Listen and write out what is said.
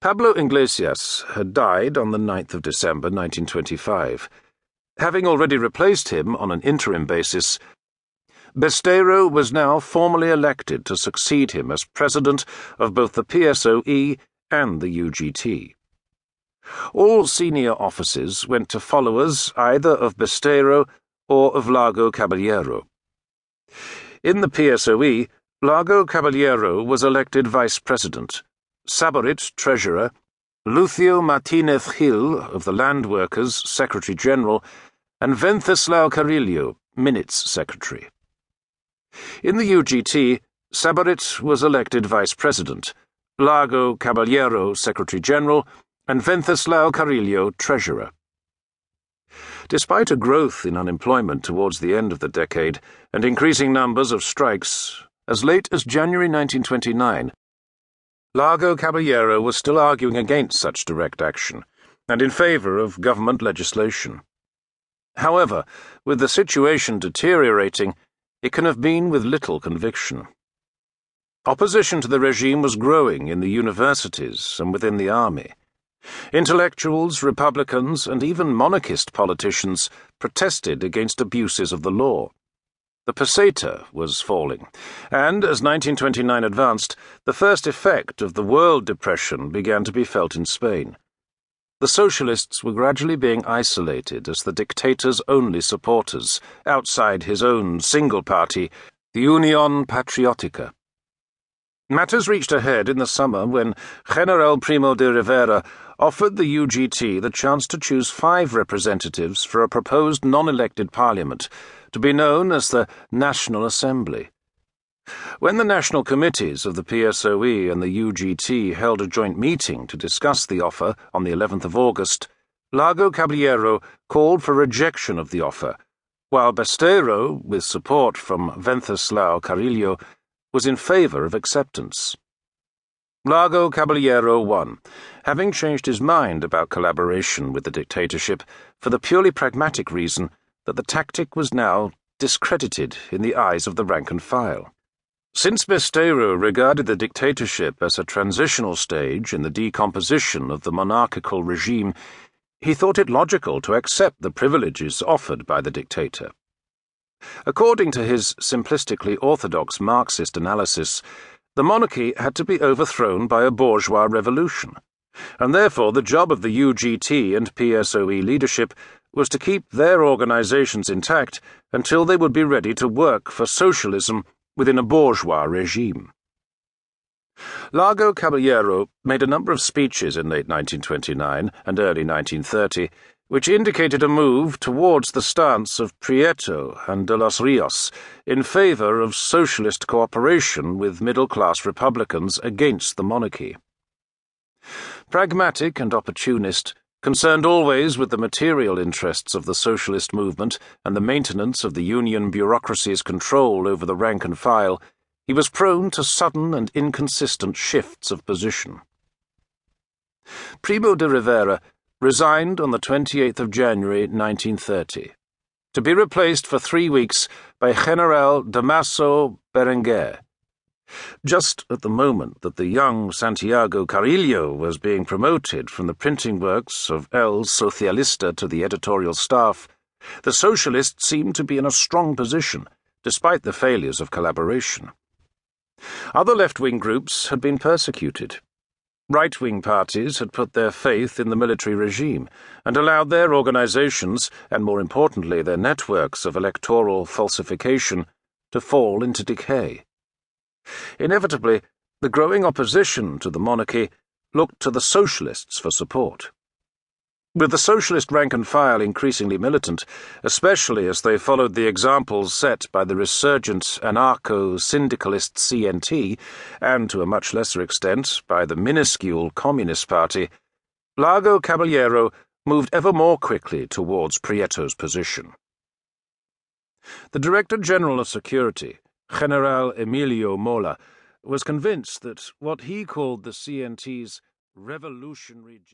Pablo Iglesias had died on the 9th of December 1925. Having already replaced him on an interim basis, Besteiro was now formally elected to succeed him as president of both the PSOE and the UGT. All senior offices went to followers either of Besteiro or of Largo Caballero. In the PSOE, Largo Caballero was elected vice president, Saborit treasurer, Lucio Martinez Gil of the Land Workers secretary general, and Santiago Carrillo minutes secretary. In the UGT, Saborit was elected vice president, Largo Caballero secretary general, and Santiago Carrillo treasurer. Despite a growth in unemployment towards the end of the decade and increasing numbers of strikes, as late as January 1929, Largo Caballero was still arguing against such direct action and in favor of government legislation. However, with the situation deteriorating, it can have been with little conviction. Opposition to the regime was growing in the universities and within the army. Intellectuals, Republicans, and even monarchist politicians protested against abuses of the law. The peseta was falling, and as 1929 advanced, the first effect of the world depression began to be felt in Spain. The socialists were gradually being isolated as the dictator's only supporters, outside his own single party, the Unión Patriótica. Matters reached a head in the summer when General Primo de Rivera offered the UGT the chance to choose 5 representatives for a proposed non-elected parliament, to be known as the National Assembly. When the national committees of the PSOE and the UGT held a joint meeting to discuss the offer on the 11th of August, Largo Caballero called for rejection of the offer, while Besteiro, with support from Santiago Carrillo, was in favor of acceptance. Largo Caballero won, having changed his mind about collaboration with the dictatorship for the purely pragmatic reason that the tactic was now discredited in the eyes of the rank and file. Since Besteiro regarded the dictatorship as a transitional stage in the decomposition of the monarchical regime, he thought it logical to accept the privileges offered by the dictator. According to his simplistically orthodox Marxist analysis, the monarchy had to be overthrown by a bourgeois revolution, and therefore the job of the UGT and PSOE leadership was to keep their organizations intact until they would be ready to work for socialism within a bourgeois regime. Largo Caballero made a number of speeches in late 1929 and early 1930, which indicated a move towards the stance of Prieto and de los Rios in favor of socialist cooperation with middle-class Republicans against the monarchy. Pragmatic and opportunist, concerned always with the material interests of the socialist movement and the maintenance of the Union bureaucracy's control over the rank and file, he was prone to sudden and inconsistent shifts of position. Primo de Rivera resigned on the 28th of January 1930, to be replaced for 3 weeks by General Damaso Berenguer. Just at the moment that the young Santiago Carrillo was being promoted from the printing works of El Socialista to the editorial staff, the socialists seemed to be in a strong position, despite the failures of collaboration. Other left-wing groups had been persecuted. Right-wing parties had put their faith in the military regime and allowed their organizations, and more importantly their networks of electoral falsification, to fall into decay. Inevitably, the growing opposition to the monarchy looked to the socialists for support. With the socialist rank and file increasingly militant, especially as they followed the examples set by the resurgent anarcho-syndicalist CNT, and to a much lesser extent by the minuscule Communist Party, Largo Caballero moved ever more quickly towards Prieto's position. The Director General of Security, General Emilio Mola, was convinced that what he called the CNT's revolutionary